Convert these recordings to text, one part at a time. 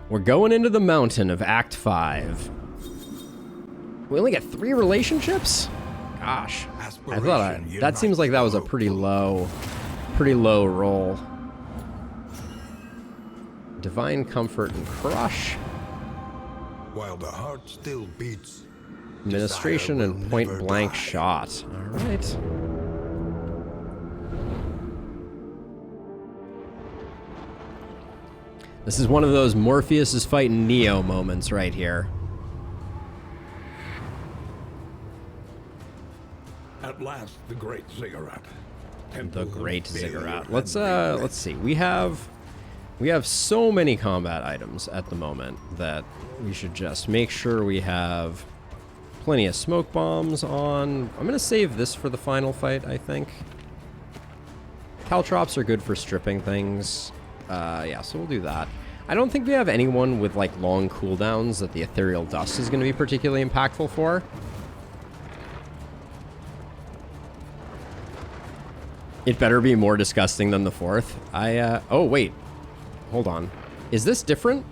We're going into the mountain of Act 5. We only get 3 relationships? Gosh. I thought that seems like that was a pretty low roll. Divine Comfort and Crush. While the heart still beats. Administration and Point Blank Shot. Alright. This is one of those Morpheus is fighting Neo moments right here. At last, the great ziggurat. The great ziggurat. Let's see. We have so many combat items at the moment that we should just make sure we have plenty of smoke bombs on. I'm gonna save this for the final fight, I think. Caltrops are good for stripping things. Yeah, so we'll do that. I don't think we have anyone with like long cooldowns that the Ethereal Dust is going to be particularly impactful for. It better be more disgusting than the 4th. Oh wait, hold on. Is this different?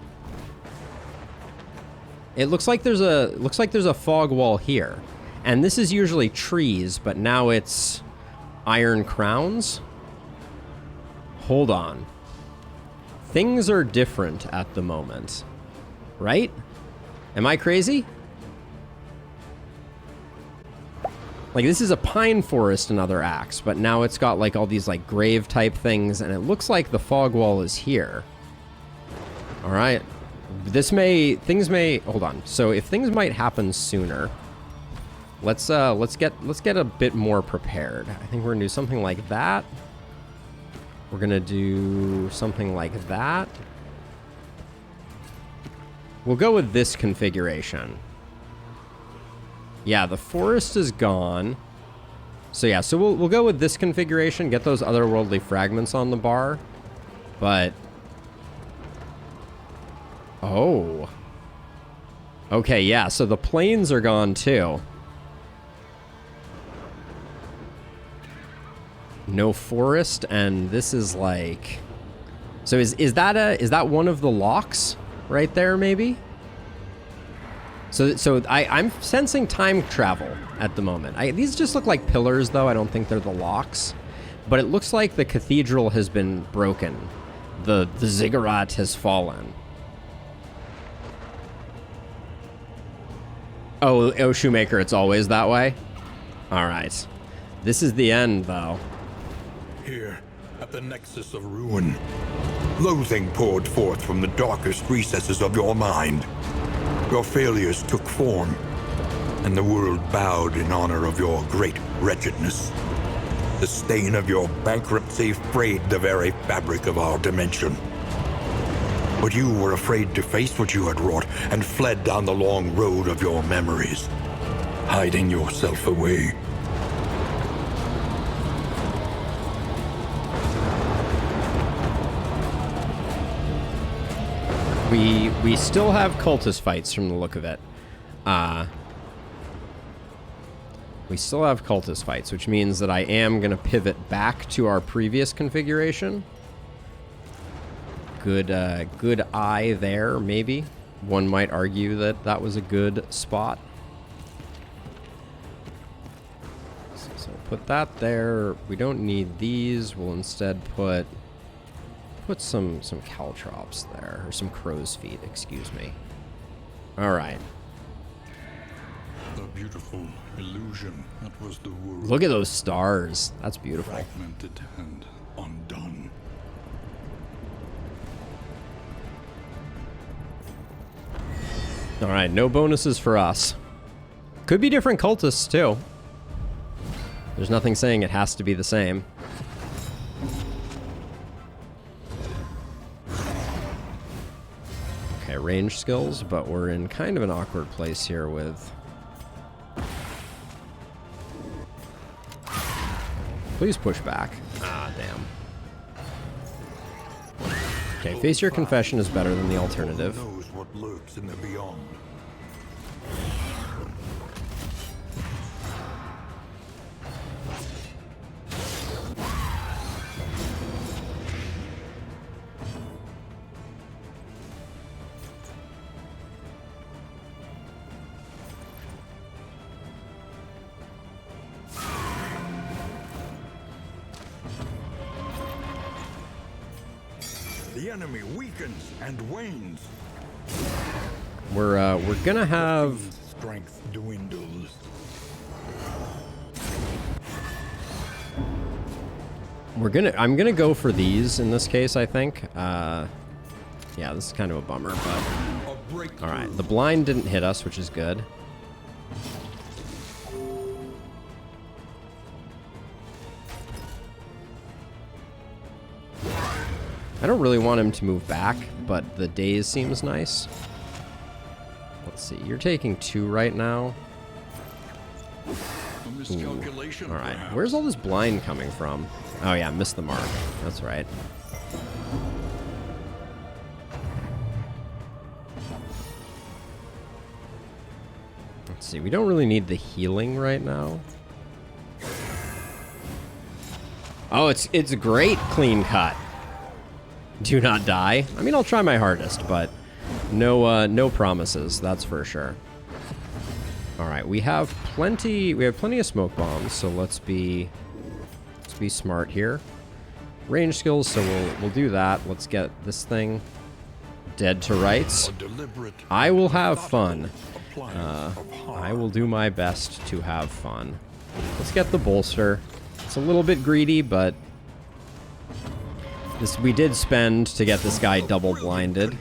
It looks like there's a fog wall here, and this is usually trees, but now it's iron crowns. Hold on. Things are different at the moment, right? Am I crazy? Like, this is a pine forest in other acts, but now it's got like all these like grave type things, and it looks like the fog wall is here. All right, things may hold on. So if things might happen sooner, let's get a bit more prepared. I think we're gonna do something like that. We're gonna do something like that. We'll go with this configuration. Yeah, the forest is gone. So yeah, so we'll go with this configuration, get those otherworldly fragments on the bar. But oh. Okay, yeah, so the plains are gone too. No forest, and this is like, so is that one of the locks right there maybe? So I'm sensing time travel at the moment. These just look like pillars though. I don't think they're the locks, but it looks like the cathedral has been broken. The ziggurat has fallen. Oh, Shoemaker, it's always that way? All right. This is the end though. Here, at the nexus of ruin, loathing poured forth from the darkest recesses of your mind. Your failures took form, and the world bowed in honor of your great wretchedness. The stain of your bankruptcy frayed the very fabric of our dimension. But you were afraid to face what you had wrought and fled down the long road of your memories, hiding yourself away. We still have cultist fights from the look of it. We still have cultist fights, which means that I am going to pivot back to our previous configuration. Good eye there, maybe. One might argue that that was a good spot. So put that there. We don't need these. We'll instead put some caltrops there, or some crow's feet, excuse me. All right. The beautiful illusion that was the world. Look at those stars. That's beautiful. Fragmented and undone. All right, no bonuses for us. Could be different cultists too. There's nothing saying it has to be the same. Okay, range skills, but we're in kind of an awkward place here with... Please push back. Ah, damn. Okay, face your confession is better than the alternative. Who knows what lurks in the beyond? enemy weakens and wanes. We're gonna have... Strength dwindles. I'm gonna go for these in this case, I think. Yeah, this is kind of a bummer, but... Alright, the blind didn't hit us, which is good. I don't really want him to move back, but the daze seems nice. Let's see, you're taking 2 right now. Alright, where's all this blind coming from? Oh yeah, missed the mark. That's right. Let's see, we don't really need the healing right now. Oh, it's a great clean cut. Do not die. I mean, I'll try my hardest, but no promises, that's for sure. All right, we have plenty of smoke bombs, so let's be smart here. Range skills, so we'll do that. Let's get this thing dead to rights. I will have fun. I will do my best to have fun. Let's get the bolster. It's a little bit greedy, but we did spend to get this guy double blinded.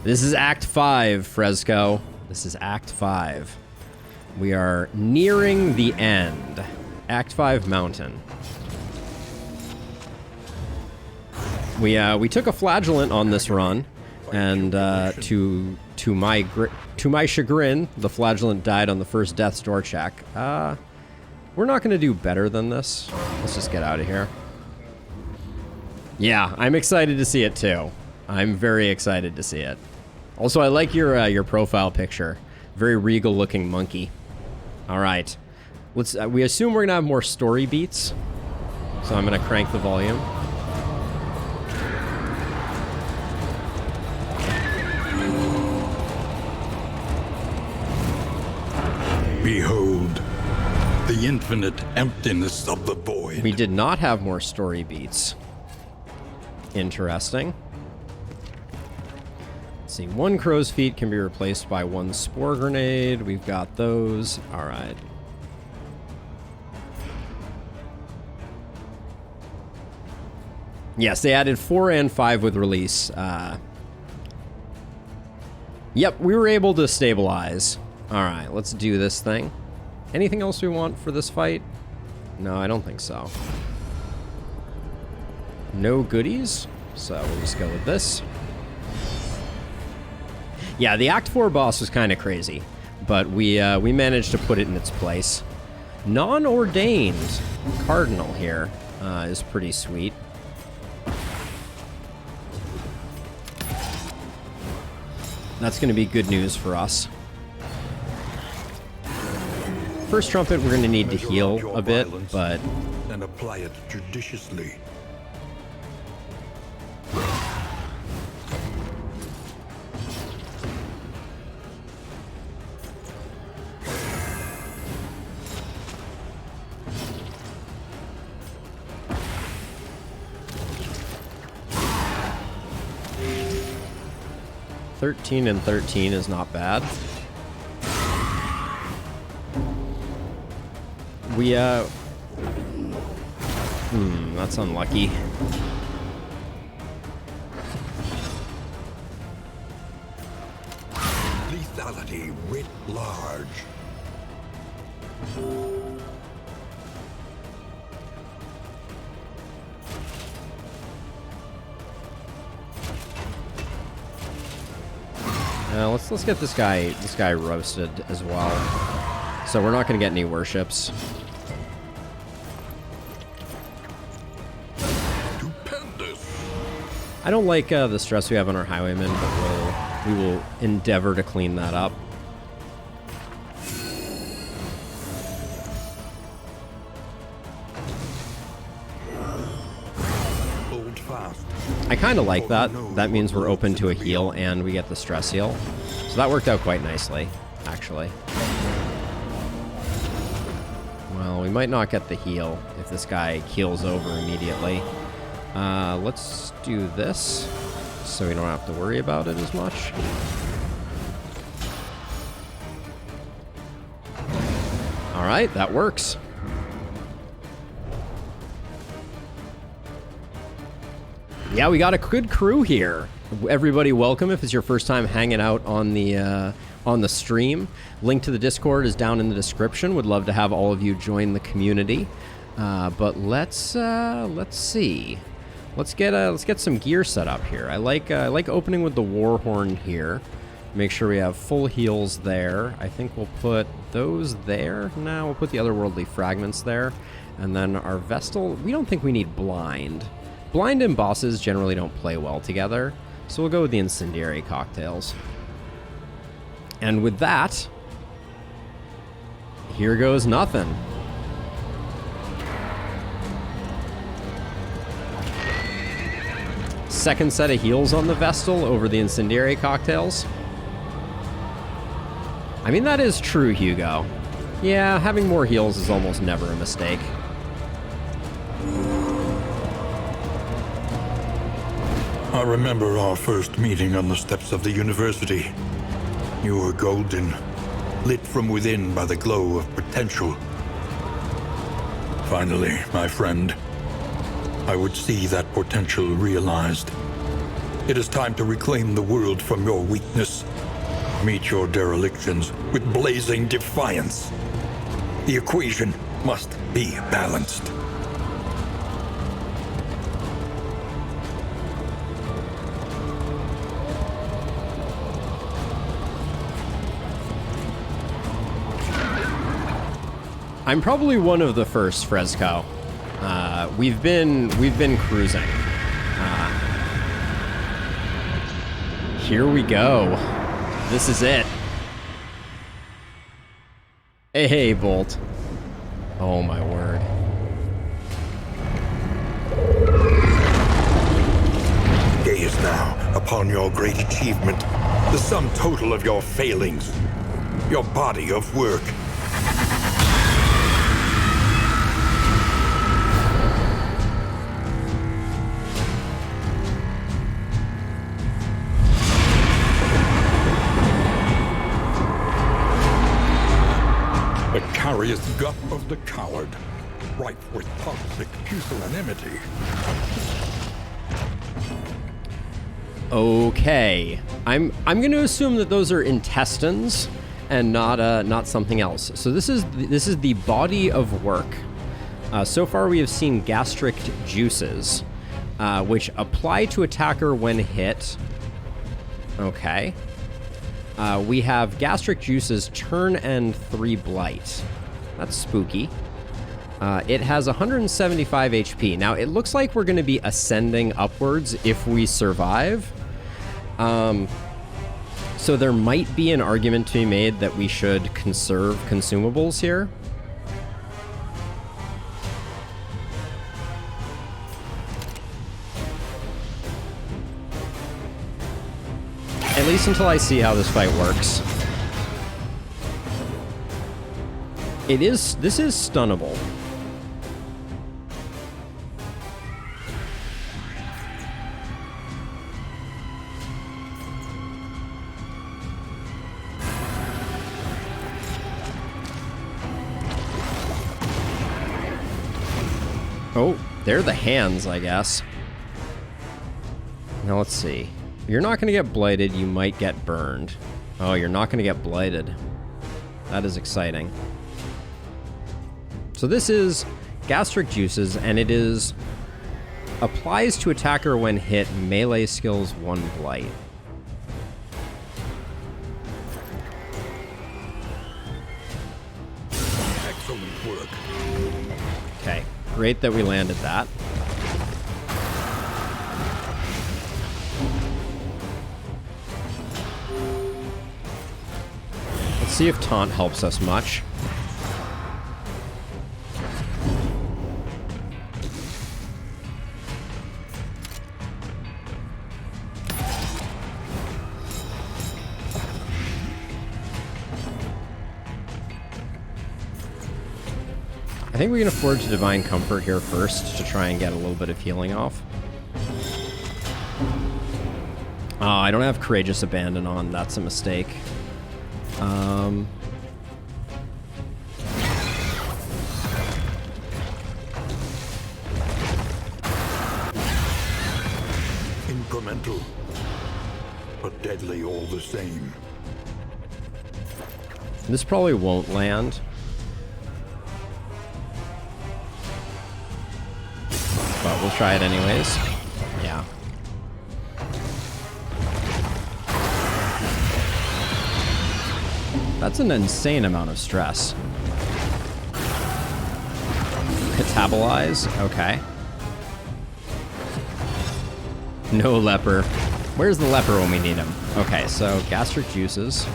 This is Act 5, Fresco. This is Act 5. We are nearing the end. Act 5 Mountain. We took a flagellant on this run, and to my chagrin, the flagellant died on the first death's door check. We're not going to do better than this. Let's just get out of here. Yeah, I'm excited to see it too. I'm very excited to see it. Also, I like your profile picture. Very regal looking monkey. All right. We assume we're gonna have more story beats. So I'm gonna crank the volume. Behold, the infinite emptiness of the void. We did not have more story beats. Interesting. Let's see, 1 crow's feet can be replaced by 1 spore grenade. We've got those. All right. Yes, they added 4 and 5 with release. Yep, we were able to stabilize. All right, let's do this thing. Anything else we want for this fight? No, I don't think so. No goodies, so we'll just go with this. Yeah, the Act 4 boss was kind of crazy, but we managed to put it in its place. Non-ordained Cardinal here is pretty sweet. That's going to be good news for us. First trumpet, we're going to need to heal a bit, but... And apply it judiciously. $13 and $13 is not bad. That's unlucky. Lethality writ large. Let's get this guy roasted as well. So we're not going to get any worships. I don't like the stress we have on our highwaymen, but we will endeavor to clean that up. Hold fast. I kind of like that. That means we're open to a heal and we get the stress heal. So that worked out quite nicely, actually. Well, we might not get the heal if this guy keels over immediately. Let's do this. so we don't have to worry about it as much. All right, that works. Yeah, we got a good crew here. Everybody welcome if it's your first time hanging out on the stream. Link to the Discord is down in the description. Would love to have all of you join the community. But let's see. Let's get some gear set up here. I like opening with the war horn here. Make sure we have full heals there. I think we'll put those there. Now we'll put the otherworldly fragments there, and then our Vestal. We don't think we need blind. Blind and bosses generally don't play well together, so we'll go with the incendiary cocktails. And with that, here goes nothing. Second set of heals on the Vestal over the incendiary cocktails. I mean, that is true, Hugo. Yeah, having more heals is almost never a mistake. I remember our first meeting on the steps of the university. You were golden, lit from within by the glow of potential. Finally, my friend, I would see that potential realized. It is time to reclaim the world from your weakness. Meet your derelictions with blazing defiance. The equation must be balanced. I'm probably one of the first, Fresco. We've been cruising. Here we go. This is it. Hey, Bolt. Oh my word. Gaze now upon your great achievement, the sum total of your failings, your body of work. The carious gut of the coward, rife with toxic pusillanimity. Okay, I'm going to assume that those are intestines and not something else. So this is the body of work. So far we have seen gastric juices, which apply to attacker when hit. Okay. We have gastric juices, turn and 3 blight. That's spooky. It has 175 HP. Now, it looks like we're going to be ascending upwards if we survive. So there might be an argument to be made that we should conserve consumables here. At least until I see how this fight works. This is stunnable. Oh, they're the hands, I guess. Now let's see. You're not going to get blighted, you might get burned. Oh, you're not going to get blighted. That is exciting. So this is gastric juices, and it is applies to attacker when hit, melee skills 1 blight. Excellent work. Okay, great that we landed that. Let's see if taunt helps us much. I think we can afford to Divine Comfort here first to try and get a little bit of healing off. Oh, I don't have Courageous Abandon on. That's a mistake. Incremental, but deadly all the same. This probably won't land. But we'll try it anyways. Yeah. That's an insane amount of stress. Catabolize? Okay. No leper. Where's the leper when we need him? Okay, so gastric juices.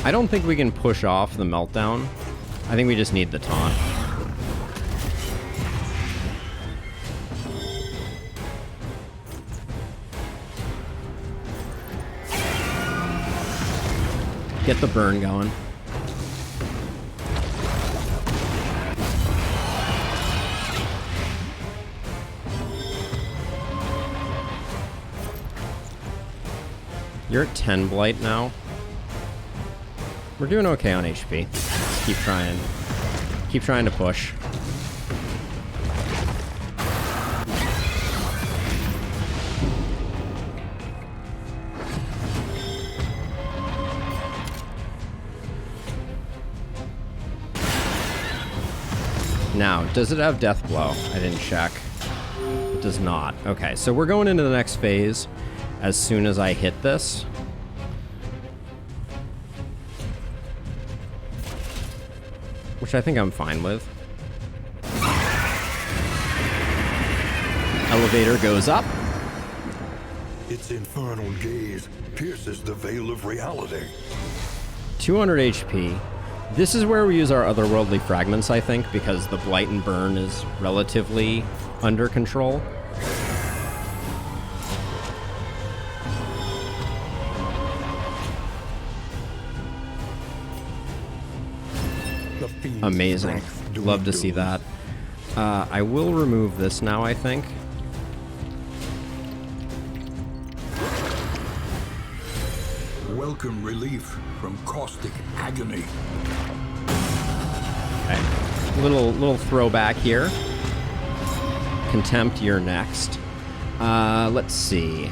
I don't think we can push off the meltdown. I think we just need the taunt. Get the burn going. You're at 10 blight now. We're doing okay on HP. Just keep trying. Keep trying to push. Now, does it have Death Blow? I didn't check. It does not. Okay, so we're going into the next phase as soon as I hit this. Which I think I'm fine with. Elevator goes up. Its infernal gaze pierces the veil of reality. 200 HP. This is where we use our otherworldly fragments, I think, because the blight and burn is relatively under control. Amazing. Love to see that. I will remove this now, I think. Welcome relief from caustic agony. Okay. Little throwback here. Contempt, you're next. Let's see.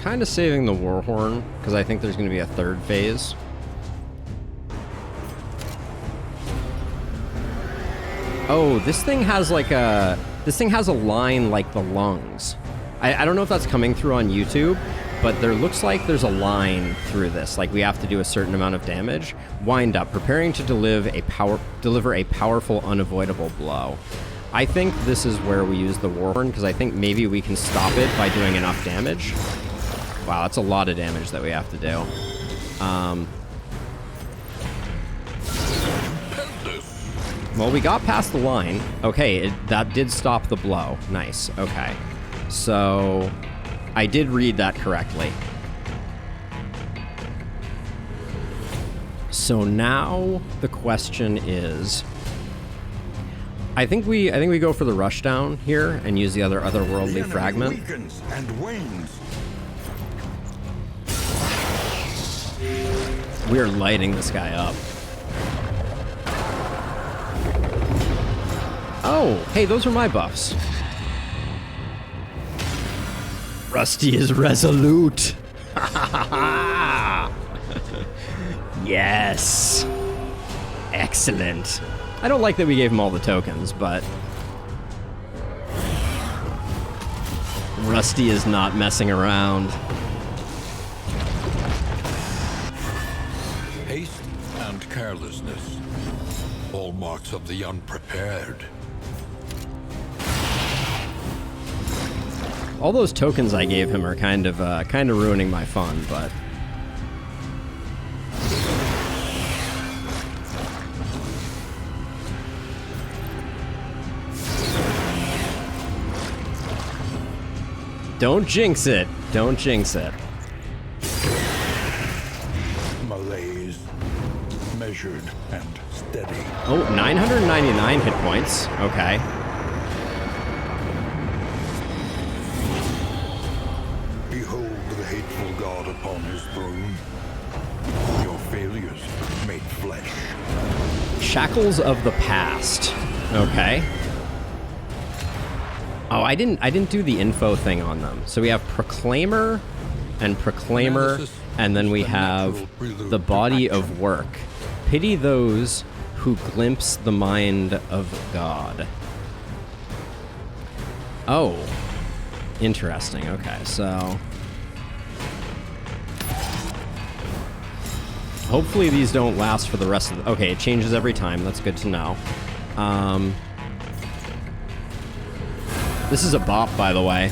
Kind of saving the Warhorn, because I think there's going to be a third phase. Oh, this thing has like a... This thing has a line like the lungs. I don't know if that's coming through on YouTube, but there looks like there's a line through this. Like we have to do a certain amount of damage. Wind up, preparing to deliver a powerful, unavoidable blow. I think this is where we use the Warhorn, because I think maybe we can stop it by doing enough damage. Wow, that's a lot of damage that we have to do. Well, we got past the line. Okay, that did stop the blow. Nice, okay. So, I did read that correctly. So now, the question is... I think we go for the rushdown here and use the otherworldly fragment. Weakens and wanes. We are lighting this guy up. Oh, hey, those are my buffs. Rusty is resolute. Yes. Excellent. I don't like that we gave him all the tokens, but... Rusty is not messing around. Haste and carelessness. Hallmarks of the unprepared. All those tokens I gave him are kind of ruining my fun, but... Don't jinx it. Don't jinx it. Malaise. Measured and steady. Oh, 999 hit points. Okay. Behold the hateful god upon his throne. Your failures made flesh. Shackles of the past. Okay. Oh, I didn't do the info thing on them. So we have Proclaimer and Proclaimer, and then we have the body of work. Pity those who glimpse the mind of God. Oh. Interesting. Okay, so... Hopefully these don't last for the rest of the... Okay, it changes every time. That's good to know. This is a bop, by the way.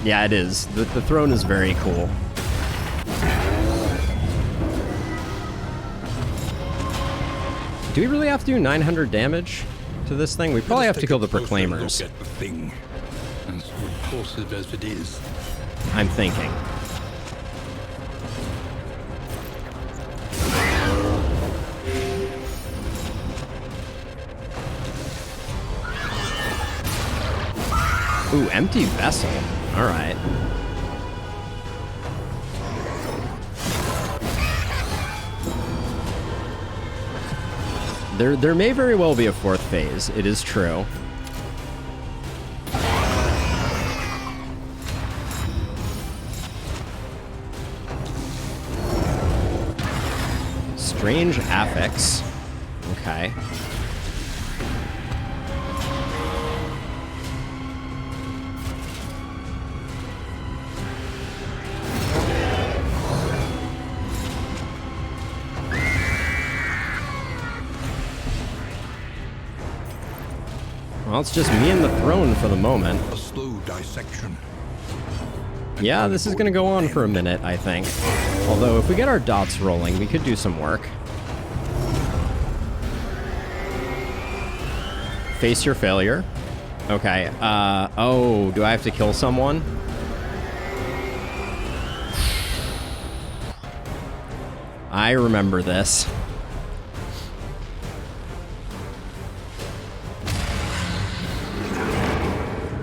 Yeah, it is. The throne is very cool. Do we really have to do 900 damage to this thing? We probably have to kill the Proclaimers. Look at the thing, as repulsive as it is. I'm thinking. Ooh, empty vessel. All right. There may very well be a fourth phase. It is true. Strange affix. Okay. Well, it's just me and the throne for the moment. A slow dissection. Yeah, this is gonna go on for a minute, I think. Although, if we get our dots rolling, we could do some work. Face your failure. Okay, oh, do I have to kill someone? I remember this.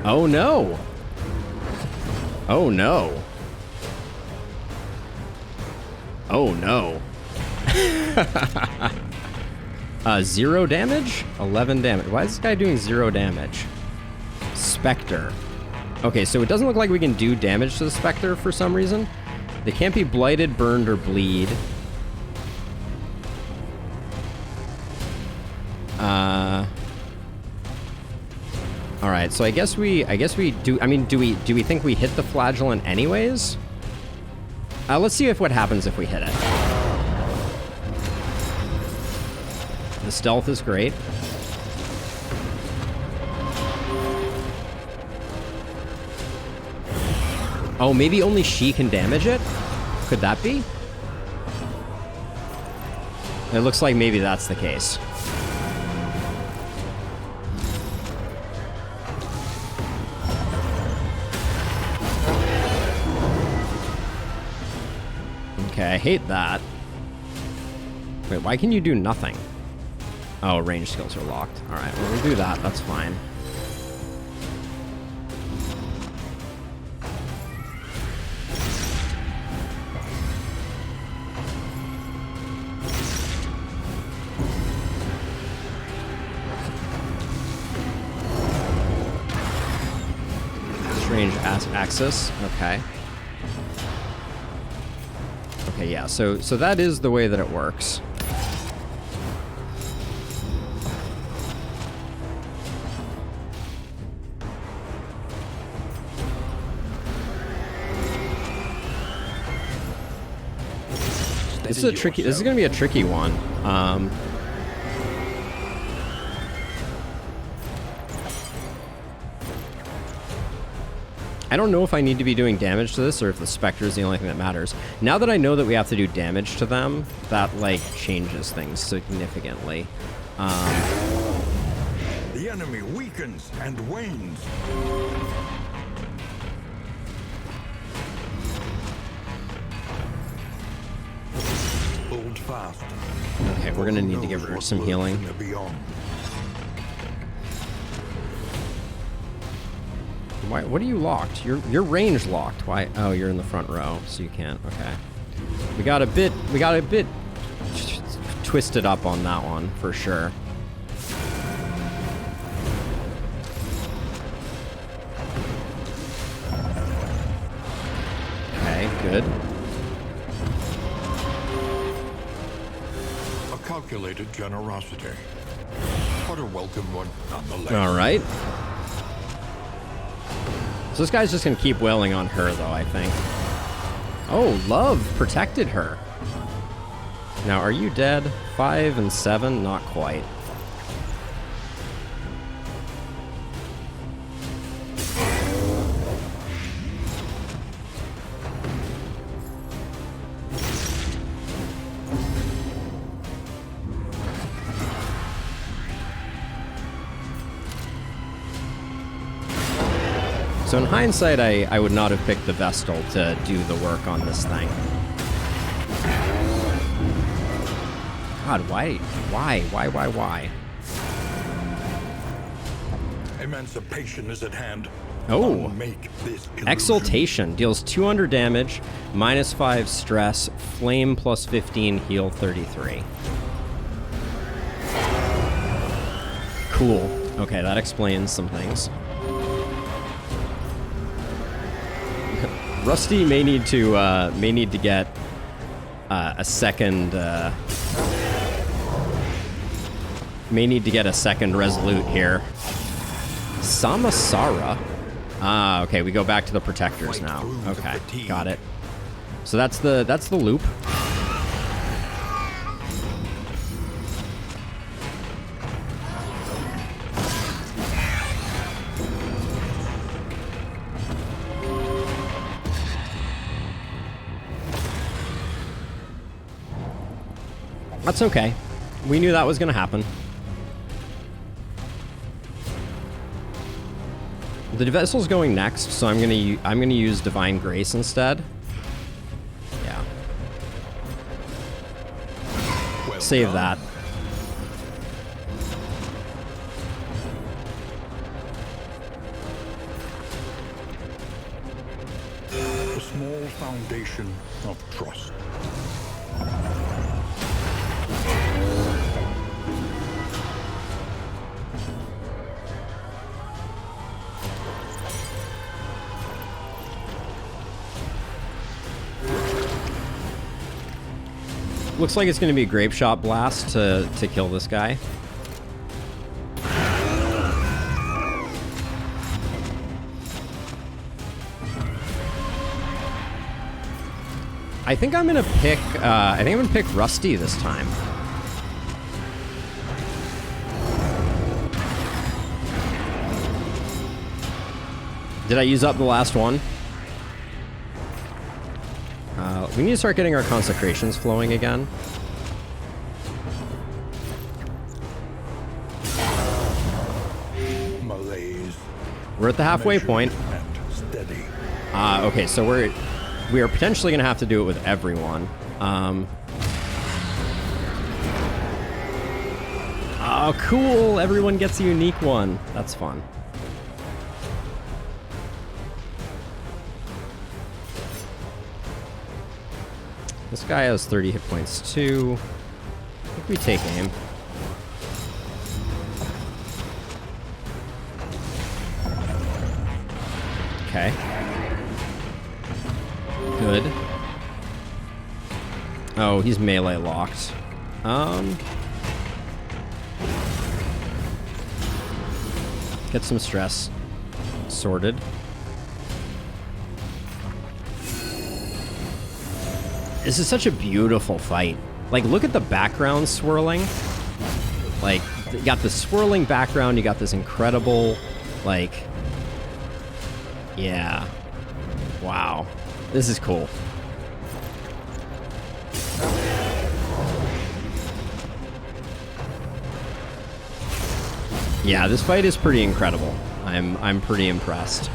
Oh no! Oh no! Oh no! 0 damage? 11 damage. Why is this guy doing 0 damage? Spectre. Okay, so it doesn't look like we can do damage to the Spectre for some reason. They can't be blighted, burned, or bleed. All right, so I guess we do. I mean, do we think we hit the flagellant anyways? Let's see what happens if we hit it. The stealth is great. Oh, maybe only she can damage it? Could that be? It looks like maybe that's the case. Okay, I hate that. Wait, why can you do nothing? Oh, range skills are locked. Alright, well, we'll do that. That's fine. Strange axis. Okay. Okay, yeah, so that is the way that it works. This is gonna be a tricky one. I don't know if I need to be doing damage to this or if the Spectre is the only thing that matters. Now that I know that we have to do damage to them, that, like, changes things significantly. The enemy weakens and wanes. Hold fast. Okay, we're gonna need to give her some healing. Why? What are you locked? You're range locked. Why? Oh, you're in the front row, so you can't. Okay. We got a bit twisted up on that one for sure. Okay, good. A calculated generosity, but a welcome one nonetheless. All right. So this guy's just gonna keep wailing on her, though, I think. Oh, love protected her. Now, are you dead? 5 and 7? Not quite. So in hindsight, I would not have picked the Vestal to do the work on this thing. God, why? Emancipation is at hand. Oh. Make this illusion. Exaltation deals 200 damage, -5 stress, flame plus 15, heal 33. Cool. Okay, that explains some things. Rusty may need to get a second resolute here. Samasara. Ah, okay, we go back to the protectors now. Okay, got it. So that's the loop. That's okay. We knew that was going to happen. The vessel's going next, so I'm gonna use Divine Grace instead. Yeah. Well Save done. that. A small foundation of trust. Looks like it's going to be a Grape Shot Blast to kill this guy. I think I'm gonna pick Rusty this time. Did I use up the last one? We need to start getting our consecrations flowing again. Malaise. We're at the halfway point. And steady. Okay, so we are potentially gonna have to do it with everyone. Oh, cool! Everyone gets a unique one. That's fun. This guy has 30 hit points too. I think we take aim. Okay. Good. Oh, he's melee locked. Get some stress sorted. This is such a beautiful fight. Like, look at the background swirling. Like, you got the swirling background, you got this incredible, like, yeah. Wow. This is cool. Yeah, this fight is pretty incredible. I'm pretty impressed.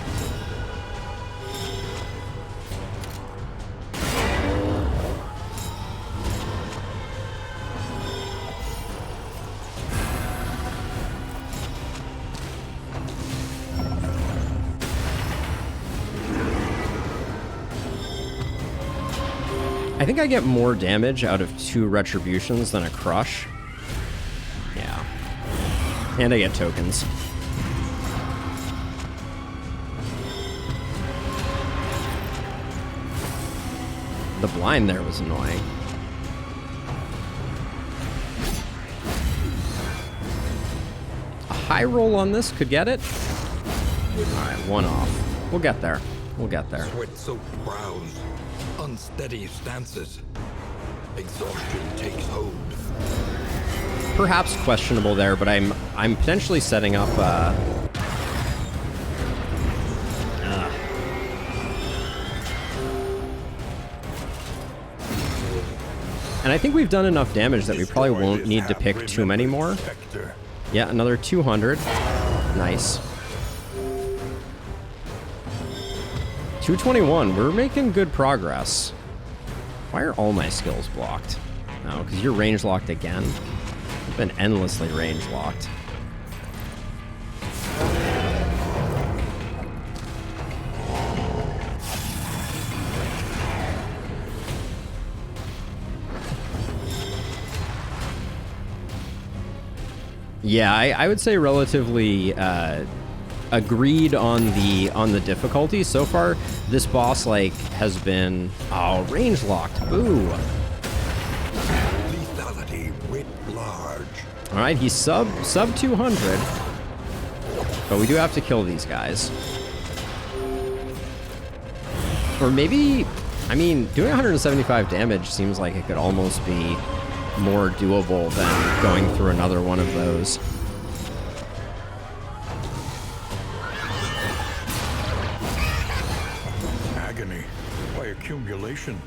I think I get more damage out of 2 retributions than a crush. Yeah. And I get tokens. The blind there was annoying. A high roll on this could get it. Alright, 1 off. We'll get there. We'll get there. Sweat-soaked brows, unsteady stances. Exhaustion takes hold. Perhaps questionable there, but I'm potentially setting up and I think we've done enough damage that we probably won't need to pick too many more. Yeah, another 200. Nice. 221. We're making good progress. Why are all my skills blocked? No, because you're range locked again. I've been endlessly range locked. Yeah, I would say relatively agreed on the difficulty. So far, this boss like has been range locked. Boo. Lethality writ large. All right, he's sub 200, but we do have to kill these guys. Or maybe, I mean, doing 175 damage seems like it could almost be more doable than going through another one of those. Agony by accumulation.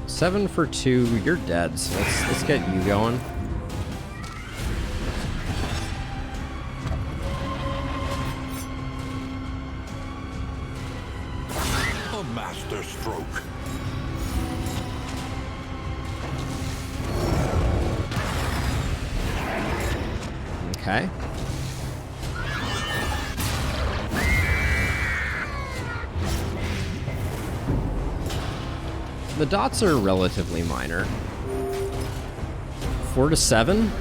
Seven for 2, you're dead, so let's get you going. A master stroke. Okay. The dots are relatively minor. 4 to 7?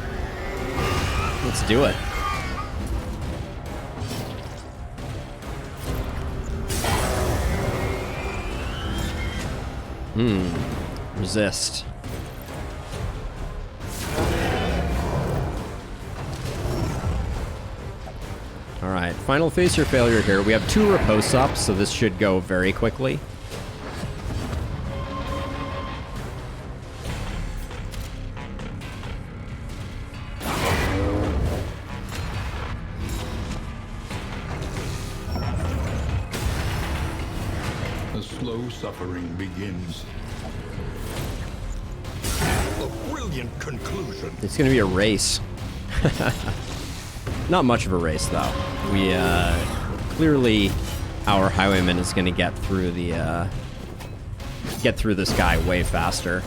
Let's do it. Resist. Alright, final face your failure here. We have 2 riposte ups, so this should go very quickly. The slow suffering begins. A brilliant conclusion. It's gonna be a race. Not much of a race, though. We, clearly, our highwayman is gonna get through the, get through this guy way faster.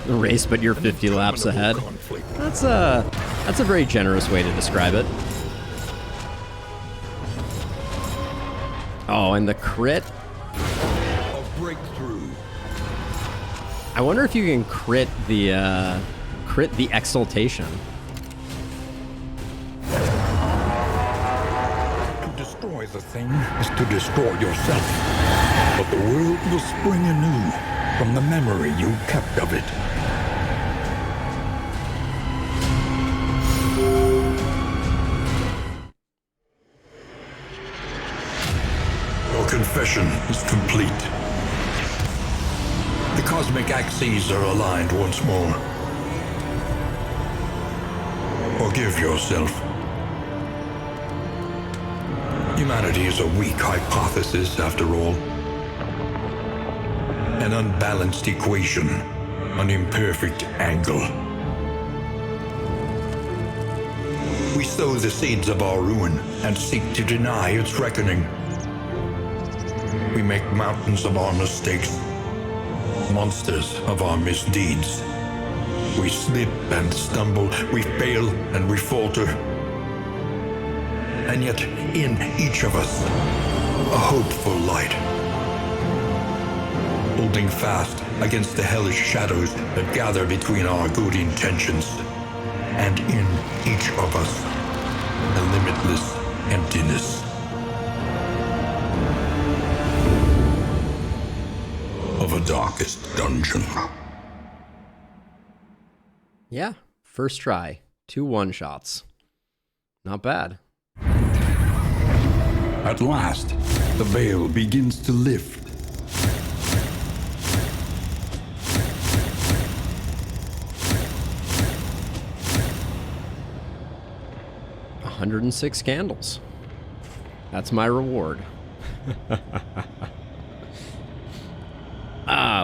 The race, but you're 50 laps ahead. That's a very generous way to describe it. Oh, and the crit. A breakthrough. I wonder if you can crit the exaltation. To destroy the thing is to destroy yourself. But the world will spring anew from the memory you kept of it. cosmic axes are aligned once more. Forgive yourself. Humanity is a weak hypothesis, after all. An unbalanced equation, an imperfect angle. We sow the seeds of our ruin and seek to deny its reckoning. We make mountains of our mistakes, monsters of our misdeeds. We slip and stumble, we fail and we falter. And yet, in each of us, a hopeful light. Holding fast against the hellish shadows that gather between our good intentions. And in each of us, a limitless emptiness. Of a darkest dungeon. Yeah, first try. 2 one-shots. Not bad. At last, the veil begins to lift. $106 candles. That's my reward.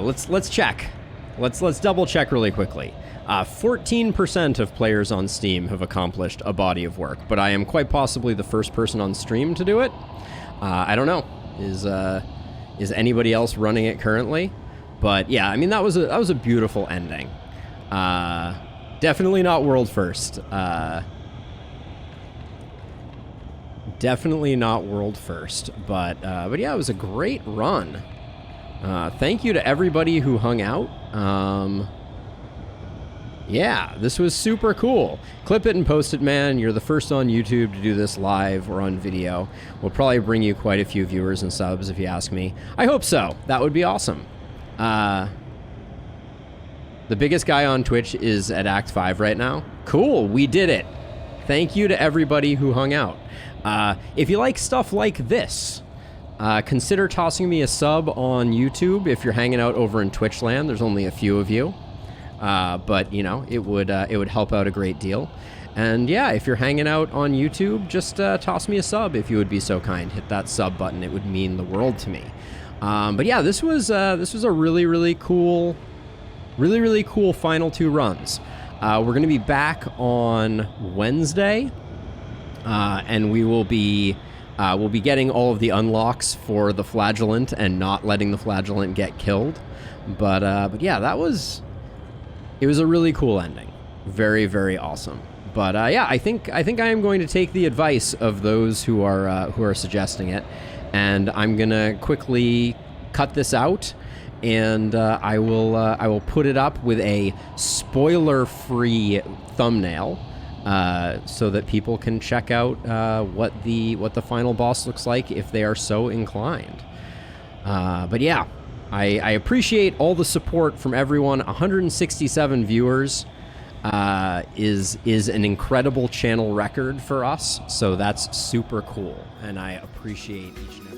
Let's check. Let's double check really quickly. 14% of players on Steam have accomplished a body of work, but I am quite possibly the first person on stream to do it. I don't know. Is anybody else running it currently? But yeah, I mean that was a beautiful ending. Definitely not world first. Definitely not world first, but yeah, it was a great run. Thank you to everybody who hung out. Yeah, this was super cool. Clip it and post it, man. You're the first on YouTube to do this live or on video. We'll probably bring you quite a few viewers and subs if you ask me. I hope so. That would be awesome. The biggest guy on Twitch is at Act 5 right now. Cool, we did it. Thank you to everybody who hung out. If you like stuff like this, consider tossing me a sub on YouTube if you're hanging out over in Twitch land. There's only a few of you. But, you know, it would help out a great deal. And yeah, if you're hanging out on YouTube, just toss me a sub if you would be so kind. Hit that sub button. It would mean the world to me. But yeah, this was a really cool final 2 runs. We're going to be back on Wednesday, and we'll be getting all of the unlocks for the Flagellant and not letting the Flagellant get killed. But yeah, it was a really cool ending. Very, very awesome. But yeah, I think I am going to take the advice of those who are suggesting it, and I'm gonna quickly cut this out, and I will put it up with a spoiler-free thumbnail, so that people can check out what the final boss looks like if they are so inclined. But yeah. I appreciate all the support from everyone. 167 viewers is an incredible channel record for us, so that's super cool, and I appreciate each and every